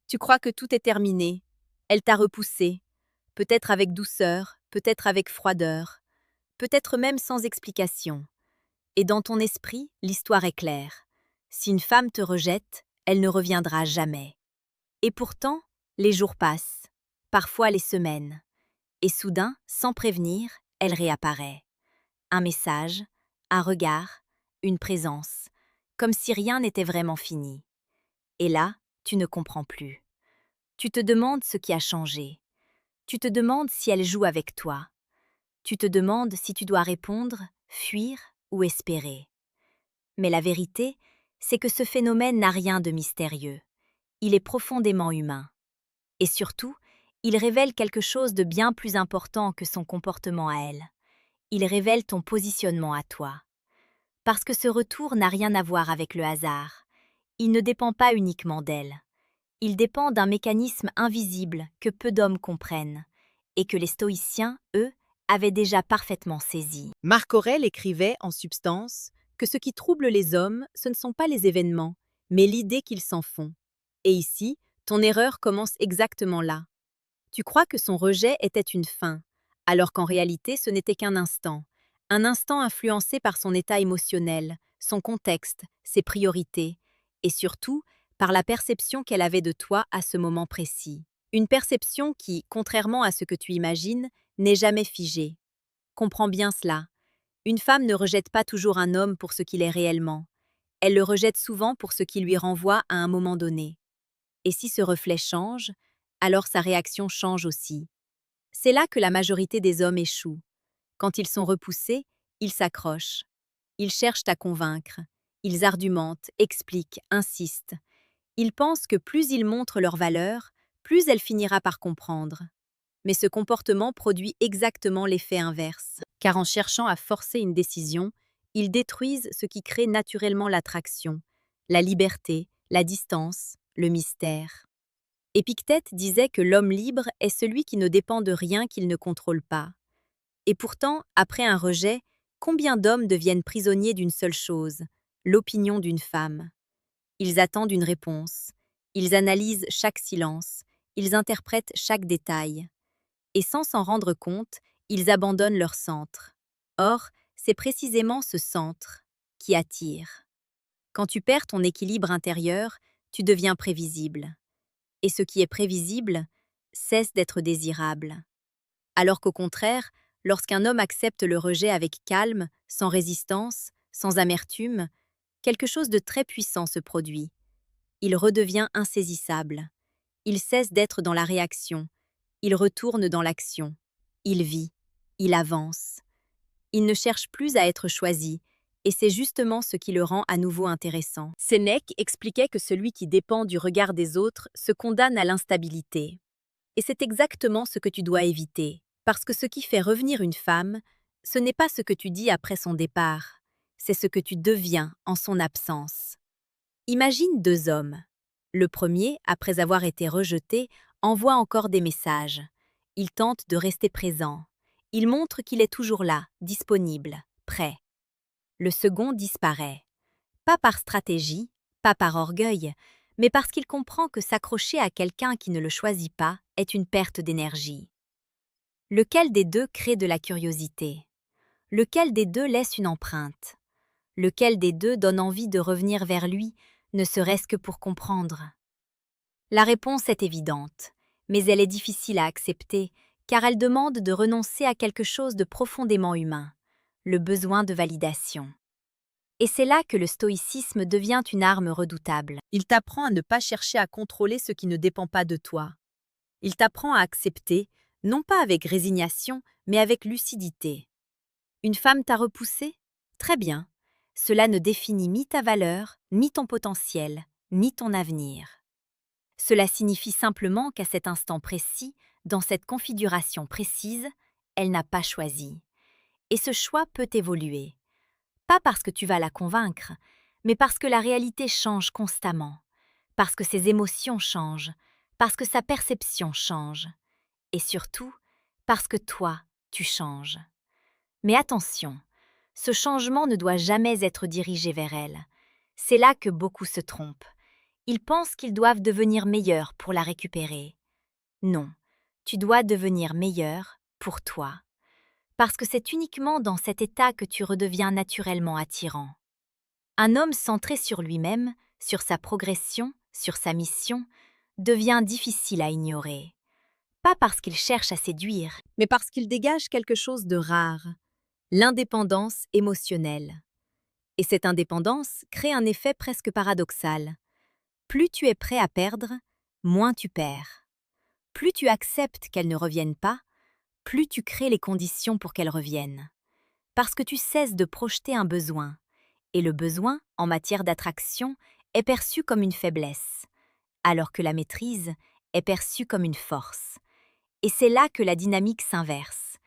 Tu crois que tout est terminé. Elle t'a repoussé, peut-être avec douceur, peut-être avec froideur, peut-être même sans explication. Et dans ton esprit, l'histoire est claire. Si une femme te rejette, elle ne reviendra jamais. Et pourtant, les jours passent, parfois les semaines. Et soudain, sans prévenir, elle réapparaît. Un message, un regard, une présence, comme si rien n'était vraiment fini. Et là, tu ne comprends plus. Tu te demandes ce qui a changé. Tu te demandes si elle joue avec toi. Tu te demandes si tu dois répondre, fuir ou espérer. Mais la vérité, c'est que ce phénomène n'a rien de mystérieux. Il est profondément humain. Et surtout, il révèle quelque chose de bien plus important que son comportement à elle. Il révèle ton positionnement à toi. Parce que ce retour n'a rien à voir avec le hasard. Il ne dépend pas uniquement d'elle. Il dépend d'un mécanisme invisible que peu d'hommes comprennent, et que les stoïciens, eux, avaient déjà parfaitement saisi. Marc Aurèle écrivait, en substance, que ce qui trouble les hommes, ce ne sont pas les événements, mais l'idée qu'ils s'en font. Et ici, ton erreur commence exactement là. Tu crois que son rejet était une fin, alors qu'en réalité ce n'était qu'un instant. Un instant influencé par son état émotionnel, son contexte, ses priorités, et surtout par la perception qu'elle avait de toi à ce moment précis. Une perception qui, contrairement à ce que tu imagines, n'est jamais figée. Comprends bien cela. Une femme ne rejette pas toujours un homme pour ce qu'il est réellement. Elle le rejette souvent pour ce qui lui renvoie à un moment donné. Et si ce reflet change, alors sa réaction change aussi. C'est là que la majorité des hommes échouent. Quand ils sont repoussés, ils s'accrochent. Ils cherchent à convaincre. Ils argumentent, expliquent, insistent. Ils pensent que plus ils montrent leur valeur, plus elle finira par comprendre. Mais ce comportement produit exactement l'effet inverse. Car en cherchant à forcer une décision, ils détruisent ce qui crée naturellement l'attraction, la liberté, la distance, le mystère. Épictète disait que l'homme libre est celui qui ne dépend de rien qu'il ne contrôle pas. Et pourtant, après un rejet, combien d'hommes deviennent prisonniers d'une seule chose, l'opinion d'une femme? Ils attendent une réponse, ils analysent chaque silence, ils interprètent chaque détail. Et sans s'en rendre compte, ils abandonnent leur centre. Or, c'est précisément ce centre qui attire. Quand tu perds ton équilibre intérieur, tu deviens prévisible. Et ce qui est prévisible cesse d'être désirable. Alors qu'au contraire, lorsqu'un homme accepte le rejet avec calme, sans résistance, sans amertume, quelque chose de très puissant se produit. Il redevient insaisissable. Il cesse d'être dans la réaction. Il retourne dans l'action. Il vit. Il avance. Il ne cherche plus à être choisi, et c'est justement ce qui le rend à nouveau intéressant. Sénèque expliquait que celui qui dépend du regard des autres se condamne à l'instabilité. Et c'est exactement ce que tu dois éviter, parce que ce qui fait revenir une femme, ce n'est pas ce que tu dis après son départ, c'est ce que tu deviens en son absence. Imagine deux hommes. Le premier, après avoir été rejeté, envoie encore des messages. Il tente de rester présent. Il montre qu'il est toujours là, disponible, prêt. Le second disparaît. Pas par stratégie, pas par orgueil, mais parce qu'il comprend que s'accrocher à quelqu'un qui ne le choisit pas est une perte d'énergie. Lequel des deux crée de la curiosité? Lequel des deux laisse une empreinte? Lequel des deux donne envie de revenir vers lui, ne serait-ce que pour comprendre? La réponse est évidente, mais elle est difficile à accepter, car elle demande de renoncer à quelque chose de profondément humain, le besoin de validation. Et c'est là que le stoïcisme devient une arme redoutable. Il t'apprend à ne pas chercher à contrôler ce qui ne dépend pas de toi. Il t'apprend à accepter, non pas avec résignation, mais avec lucidité. Une femme t'a repoussé? Très bien. Cela ne définit ni ta valeur, ni ton potentiel, ni ton avenir. Cela signifie simplement qu'à cet instant précis, dans cette configuration précise, elle n'a pas choisi. Et ce choix peut évoluer. Pas parce que tu vas la convaincre, mais parce que la réalité change constamment, parce que ses émotions changent, parce que sa perception change, et surtout, parce que toi, tu changes. Mais attention, ce changement ne doit jamais être dirigé vers elle. C'est là que beaucoup se trompent. Ils pensent qu'ils doivent devenir meilleurs pour la récupérer. Non, tu dois devenir meilleur pour toi. Parce que c'est uniquement dans cet état que tu redeviens naturellement attirant. Un homme centré sur lui-même, sur sa progression, sur sa mission, devient difficile à ignorer. Pas parce qu'il cherche à séduire, mais parce qu'il dégage quelque chose de rare, l'indépendance émotionnelle. Et cette indépendance crée un effet presque paradoxal. Plus tu es prêt à perdre, moins tu perds. Plus tu acceptes qu'elle ne revienne pas, plus tu crées les conditions pour qu'elle revienne. Parce que tu cesses de projeter un besoin. Et le besoin, en matière d'attraction, est perçu comme une faiblesse, alors que la maîtrise est perçue comme une force. Et c'est là que la dynamique s'inverse.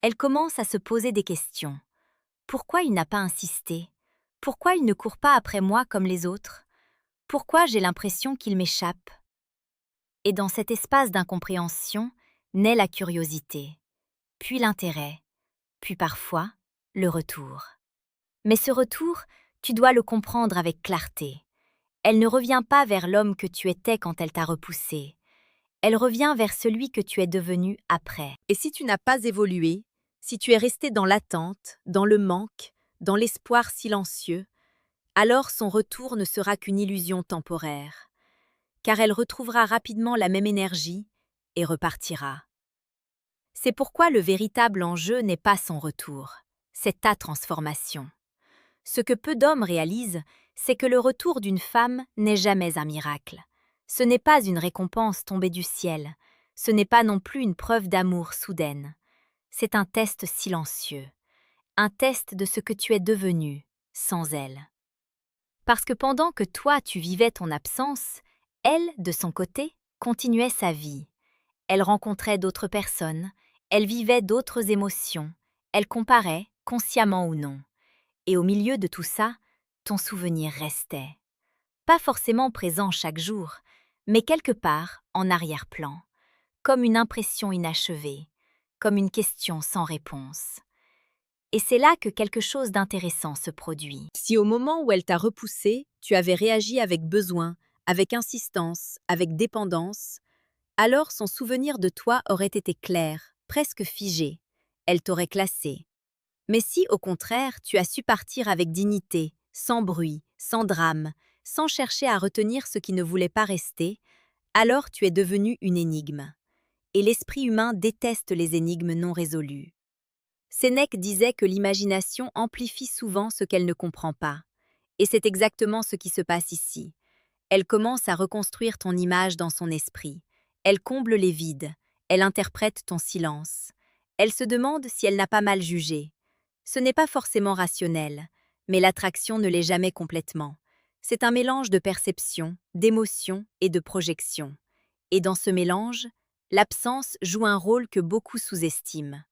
Elle commence à se poser des questions. Pourquoi il n'a pas insisté? Pourquoi il ne court pas après moi comme les autres? Pourquoi j'ai l'impression qu'il m'échappe? Et dans cet espace d'incompréhension naît la curiosité, puis l'intérêt, puis parfois le retour. Mais ce retour, tu dois le comprendre avec clarté. Elle ne revient pas vers l'homme que tu étais quand elle t'a repoussé. Elle revient vers celui que tu es devenu après. Et si tu n'as pas évolué, si tu es resté dans l'attente, dans le manque, dans l'espoir silencieux, alors son retour ne sera qu'une illusion temporaire, car elle retrouvera rapidement la même énergie et repartira. C'est pourquoi le véritable enjeu n'est pas son retour, c'est ta transformation. Ce que peu d'hommes réalisent, c'est que le retour d'une femme n'est jamais un miracle. Ce n'est pas une récompense tombée du ciel, ce n'est pas non plus une preuve d'amour soudaine. C'est un test silencieux, un test de ce que tu es devenu sans elle. Parce que pendant que toi tu vivais ton absence, elle, de son côté, continuait sa vie. Elle rencontrait d'autres personnes, elle vivait d'autres émotions, elle comparait, consciemment ou non. Et au milieu de tout ça, ton souvenir restait. Pas forcément présent chaque jour, mais quelque part en arrière-plan, comme une impression inachevée, comme une question sans réponse. Et c'est là que quelque chose d'intéressant se produit. Si au moment où elle t'a repoussé, tu avais réagi avec besoin, avec insistance, avec dépendance, alors son souvenir de toi aurait été clair, presque figé. Elle t'aurait classé. Mais si, au contraire, tu as su partir avec dignité, sans bruit, sans drame, sans chercher à retenir ce qui ne voulait pas rester, alors tu es devenu une énigme. Et l'esprit humain déteste les énigmes non résolues. Sénèque disait que l'imagination amplifie souvent ce qu'elle ne comprend pas. Et c'est exactement ce qui se passe ici. Elle commence à reconstruire ton image dans son esprit. Elle comble les vides. Elle interprète ton silence. Elle se demande si elle n'a pas mal jugé. Ce n'est pas forcément rationnel, mais l'attraction ne l'est jamais complètement. C'est un mélange de perception, d'émotion et de projection. Et dans ce mélange, l'absence joue un rôle que beaucoup sous-estiment.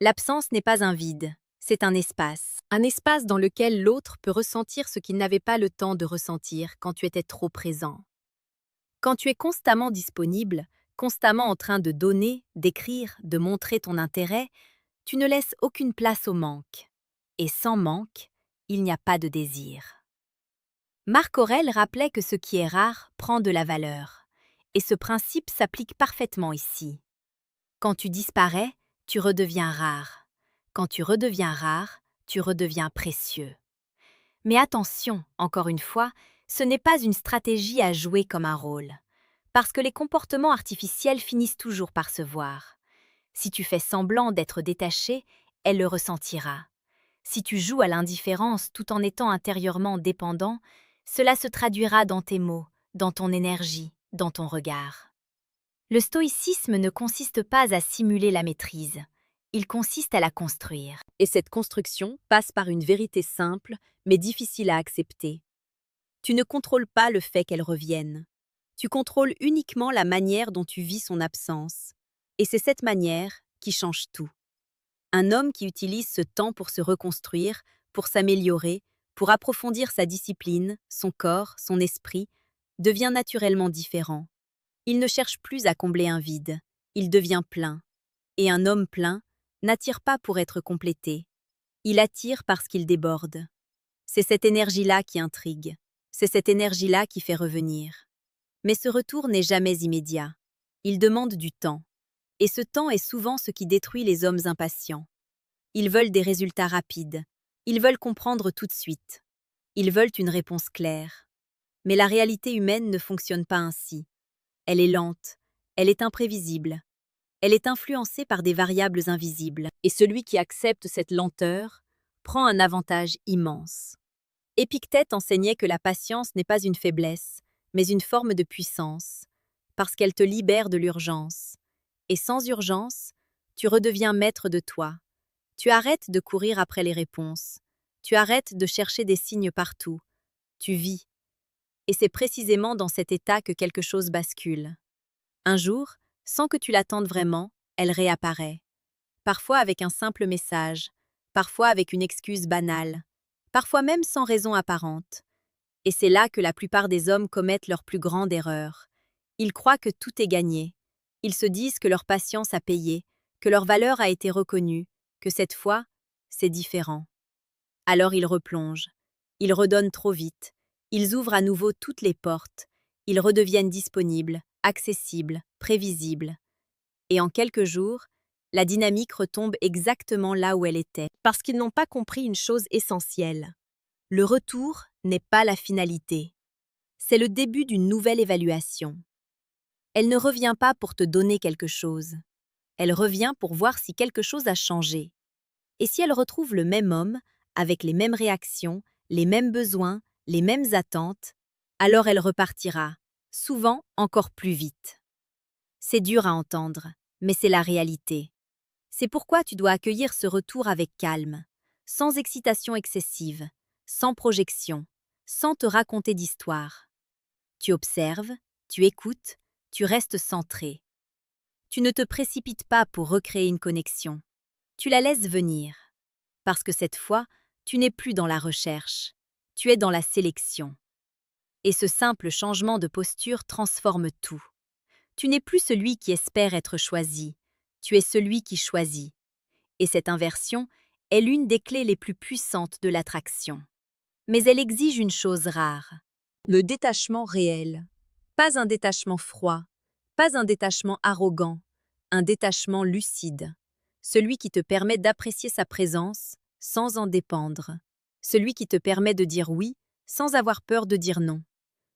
L'absence n'est pas un vide, c'est un espace dans lequel l'autre peut ressentir ce qu'il n'avait pas le temps de ressentir quand tu étais trop présent. Quand tu es constamment disponible, constamment en train de donner, d'écrire, de montrer ton intérêt, tu ne laisses aucune place au manque. Et sans manque, il n'y a pas de désir. Marc Aurèle rappelait que ce qui est rare prend de la valeur. Et ce principe s'applique parfaitement ici. Quand tu disparais, tu redeviens rare. Quand tu redeviens rare, tu redeviens précieux. Mais attention, encore une fois, ce n'est pas une stratégie à jouer comme un rôle. Parce que les comportements artificiels finissent toujours par se voir. Si tu fais semblant d'être détaché, elle le ressentira. Si tu joues à l'indifférence tout en étant intérieurement dépendant, cela se traduira dans tes mots, dans ton énergie, dans ton regard. Le stoïcisme ne consiste pas à simuler la maîtrise, il consiste à la construire. Et cette construction passe par une vérité simple, mais difficile à accepter. Tu ne contrôles pas le fait qu'elle revienne. Tu contrôles uniquement la manière dont tu vis son absence. Et c'est cette manière qui change tout. Un homme qui utilise ce temps pour se reconstruire, pour s'améliorer, pour approfondir sa discipline, son corps, son esprit, devient naturellement différent. Il ne cherche plus à combler un vide, il devient plein. Et un homme plein n'attire pas pour être complété. Il attire parce qu'il déborde. C'est cette énergie-là qui intrigue. C'est cette énergie-là qui fait revenir. Mais ce retour n'est jamais immédiat. Il demande du temps. Et ce temps est souvent ce qui détruit les hommes impatients. Ils veulent des résultats rapides. Ils veulent comprendre tout de suite. Ils veulent une réponse claire. Mais la réalité humaine ne fonctionne pas ainsi. Elle est lente. Elle est imprévisible. Elle est influencée par des variables invisibles. Et celui qui accepte cette lenteur prend un avantage immense. Épictète enseignait que la patience n'est pas une faiblesse, mais une forme de puissance, parce qu'elle te libère de l'urgence. Et sans urgence, tu redeviens maître de toi. Tu arrêtes de courir après les réponses. Tu arrêtes de chercher des signes partout. Tu vis. Et c'est précisément dans cet état que quelque chose bascule. Un jour, sans que tu l'attendes vraiment, elle réapparaît. Parfois avec un simple message, parfois avec une excuse banale, parfois même sans raison apparente. Et c'est là que la plupart des hommes commettent leur plus grande erreur. Ils croient que tout est gagné. Ils se disent que leur patience a payé, que leur valeur a été reconnue, que cette fois, c'est différent. Alors ils replongent. Ils redonnent trop vite. Ils ouvrent à nouveau toutes les portes. Ils redeviennent disponibles, accessibles, prévisibles. Et en quelques jours, la dynamique retombe exactement là où elle était, parce qu'ils n'ont pas compris une chose essentielle. Le retour n'est pas la finalité. C'est le début d'une nouvelle évaluation. Elle ne revient pas pour te donner quelque chose. Elle revient pour voir si quelque chose a changé. Et si elle retrouve le même homme, avec les mêmes réactions, les mêmes besoins, les mêmes attentes, alors elle repartira, souvent encore plus vite. C'est dur à entendre, mais c'est la réalité. C'est pourquoi tu dois accueillir ce retour avec calme, sans excitation excessive, sans projection, sans te raconter d'histoire. Tu observes, tu écoutes, tu restes centré. Tu ne te précipites pas pour recréer une connexion. Tu la laisses venir. Parce que cette fois, tu n'es plus dans la recherche. Tu es dans la sélection. Et ce simple changement de posture transforme tout. Tu n'es plus celui qui espère être choisi. Tu es celui qui choisit. Et cette inversion est l'une des clés les plus puissantes de l'attraction. Mais elle exige une chose rare. Le détachement réel. Pas un détachement froid, pas un détachement arrogant, un détachement lucide. Celui qui te permet d'apprécier sa présence sans en dépendre. Celui qui te permet de dire oui sans avoir peur de dire non.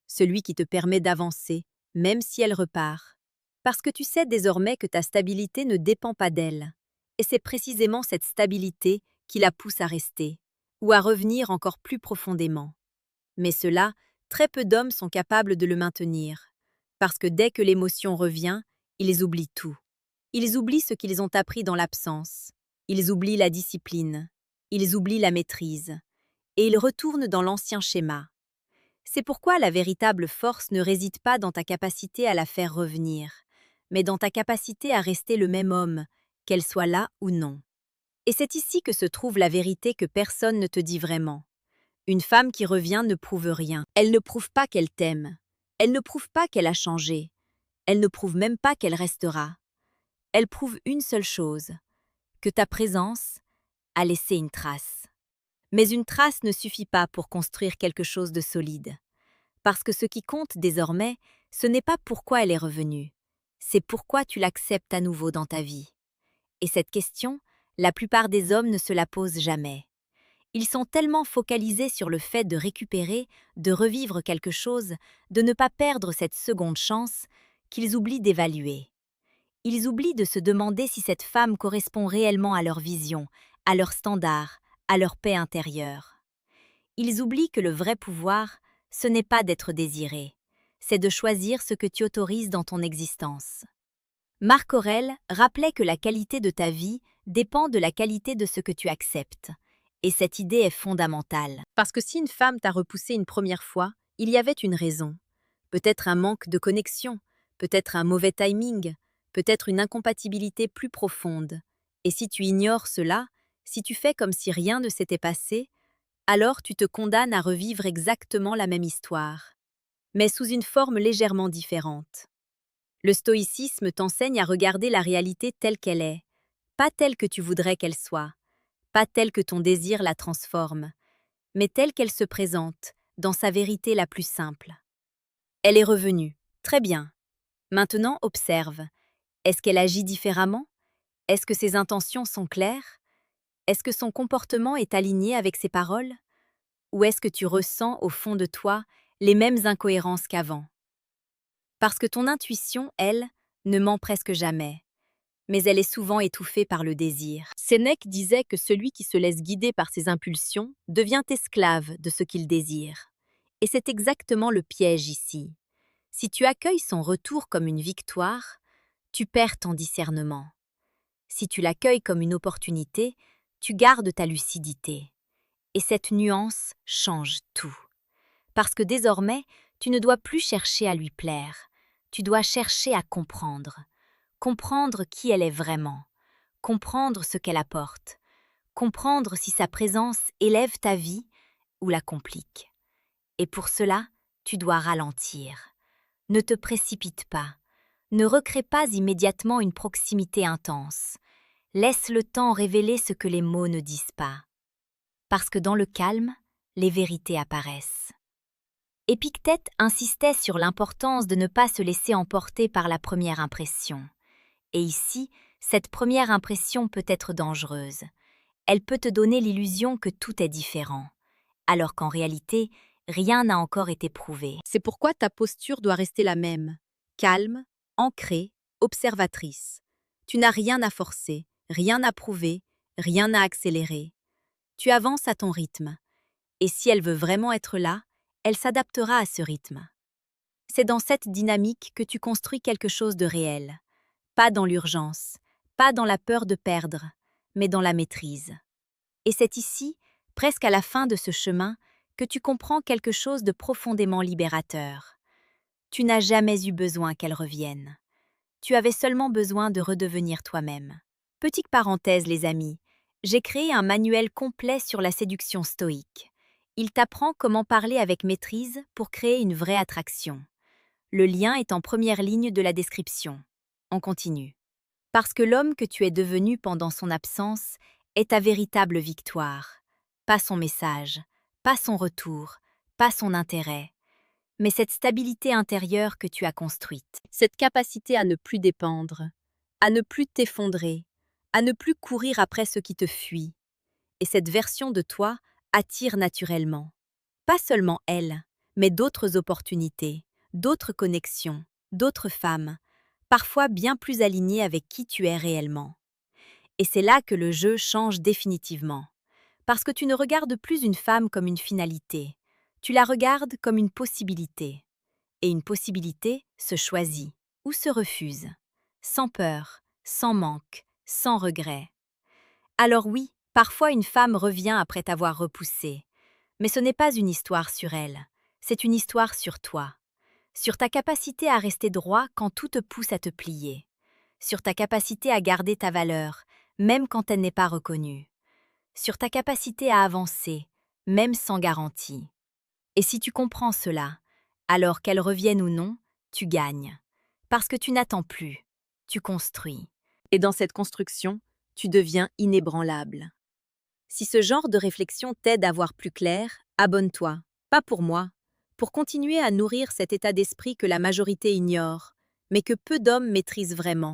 Celui qui te permet d'avancer, même si elle repart. Parce que tu sais désormais que ta stabilité ne dépend pas d'elle. Et c'est précisément cette stabilité qui la pousse à rester, ou à revenir encore plus profondément. Mais cela, très peu d'hommes sont capables de le maintenir, parce que dès que l'émotion revient, ils oublient tout. Ils oublient ce qu'ils ont appris dans l'absence, ils oublient la discipline, ils oublient la maîtrise, et ils retournent dans l'ancien schéma. C'est pourquoi la véritable force ne réside pas dans ta capacité à la faire revenir, mais dans ta capacité à rester le même homme, qu'elle soit là ou non. Et c'est ici que se trouve la vérité que personne ne te dit vraiment. Une femme qui revient ne prouve rien. Elle ne prouve pas qu'elle t'aime. Elle ne prouve pas qu'elle a changé. Elle ne prouve même pas qu'elle restera. Elle prouve une seule chose, que ta présence a laissé une trace. Mais une trace ne suffit pas pour construire quelque chose de solide. Parce que ce qui compte désormais, ce n'est pas pourquoi elle est revenue, c'est pourquoi tu l'acceptes à nouveau dans ta vie. Et cette question, la plupart des hommes ne se la posent jamais. Ils sont tellement focalisés sur le fait de récupérer, de revivre quelque chose, de ne pas perdre cette seconde chance, qu'ils oublient d'évaluer. Ils oublient de se demander si cette femme correspond réellement à leur vision, à leurs standards, à leur paix intérieure. Ils oublient que le vrai pouvoir, ce n'est pas d'être désiré, c'est de choisir ce que tu autorises dans ton existence. Marc Aurèle rappelait que la qualité de ta vie dépend de la qualité de ce que tu acceptes. Et cette idée est fondamentale. Parce que si une femme t'a repoussé une première fois, il y avait une raison. Peut-être un manque de connexion, peut-être un mauvais timing, peut-être une incompatibilité plus profonde. Et si tu ignores cela, si tu fais comme si rien ne s'était passé, alors tu te condamnes à revivre exactement la même histoire, mais sous une forme légèrement différente. Le stoïcisme t'enseigne à regarder la réalité telle qu'elle est, pas telle que tu voudrais qu'elle soit, pas telle que ton désir la transforme, mais telle qu'elle se présente, dans sa vérité la plus simple. Elle est revenue, Très bien. Maintenant, observe. Est-ce qu'elle agit différemment? Est-ce que ses intentions sont claires? Est-ce que son comportement est aligné avec ses paroles? Ou est-ce que tu ressens au fond de toi les mêmes incohérences qu'avant? Parce que ton intuition, elle, ne ment presque jamais, mais elle est souvent étouffée par le désir. Sénèque disait que celui qui se laisse guider par ses impulsions devient esclave de ce qu'il désire. Et c'est exactement le piège ici. Si tu accueilles son retour comme une victoire, tu perds ton discernement. Si tu l'accueilles comme une opportunité, tu gardes ta lucidité. Et cette nuance change tout. Parce que désormais, tu ne dois plus chercher à lui plaire, tu dois chercher à comprendre. Comprendre qui elle est vraiment, comprendre ce qu'elle apporte, comprendre si sa présence élève ta vie ou la complique. Et pour cela, tu dois ralentir. Ne te précipite pas. Ne recrée pas immédiatement une proximité intense. Laisse le temps révéler ce que les mots ne disent pas. Parce que dans le calme, les vérités apparaissent. Épictète insistait sur l'importance de ne pas se laisser emporter par la première impression. Et ici, cette première impression peut être dangereuse. Elle peut te donner l'illusion que tout est différent, alors qu'en réalité, rien n'a encore été prouvé. C'est pourquoi ta posture doit rester la même, calme, ancrée, observatrice. Tu n'as rien à forcer, rien à prouver, rien à accélérer. Tu avances à ton rythme. Et si elle veut vraiment être là, elle s'adaptera à ce rythme. C'est dans cette dynamique que tu construis quelque chose de réel. Pas dans l'urgence, pas dans la peur de perdre, mais dans la maîtrise. Et c'est ici, presque à la fin de ce chemin, que tu comprends quelque chose de profondément libérateur. Tu n'as jamais eu besoin qu'elle revienne. Tu avais seulement besoin de redevenir toi-même. Petite parenthèse, les amis, j'ai créé un manuel complet sur la séduction stoïque. Il t'apprend comment parler avec maîtrise pour créer une vraie attraction. Le lien est en première ligne de la description. On continue. Parce que l'homme que tu es devenu pendant son absence est ta véritable victoire. Pas son message, pas son retour, pas son intérêt, mais cette stabilité intérieure que tu as construite. Cette capacité à ne plus dépendre, à ne plus t'effondrer, à ne plus courir après ce qui te fuit. Et cette version de toi attire naturellement. Pas seulement elle, mais d'autres opportunités, d'autres connexions, d'autres femmes, parfois bien plus alignées avec qui tu es réellement. Et c'est là que le jeu change définitivement. Parce que tu ne regardes plus une femme comme une finalité, tu la regardes comme une possibilité. Et une possibilité se choisit ou se refuse, sans peur, sans manque, sans regret. Alors oui, parfois une femme revient après t'avoir repoussé, mais ce n'est pas une histoire sur elle, c'est une histoire sur toi, sur ta capacité à rester droit quand tout te pousse à te plier, sur ta capacité à garder ta valeur, même quand elle n'est pas reconnue, sur ta capacité à avancer, même sans garantie. Et si tu comprends cela, alors qu'elle revienne ou non, tu gagnes. Parce que tu n'attends plus, tu construis. Et dans cette construction, tu deviens inébranlable. Si ce genre de réflexion t'aide à voir plus clair, abonne-toi, pas pour moi, pour continuer à nourrir cet état d'esprit que la majorité ignore, mais que peu d'hommes maîtrisent vraiment.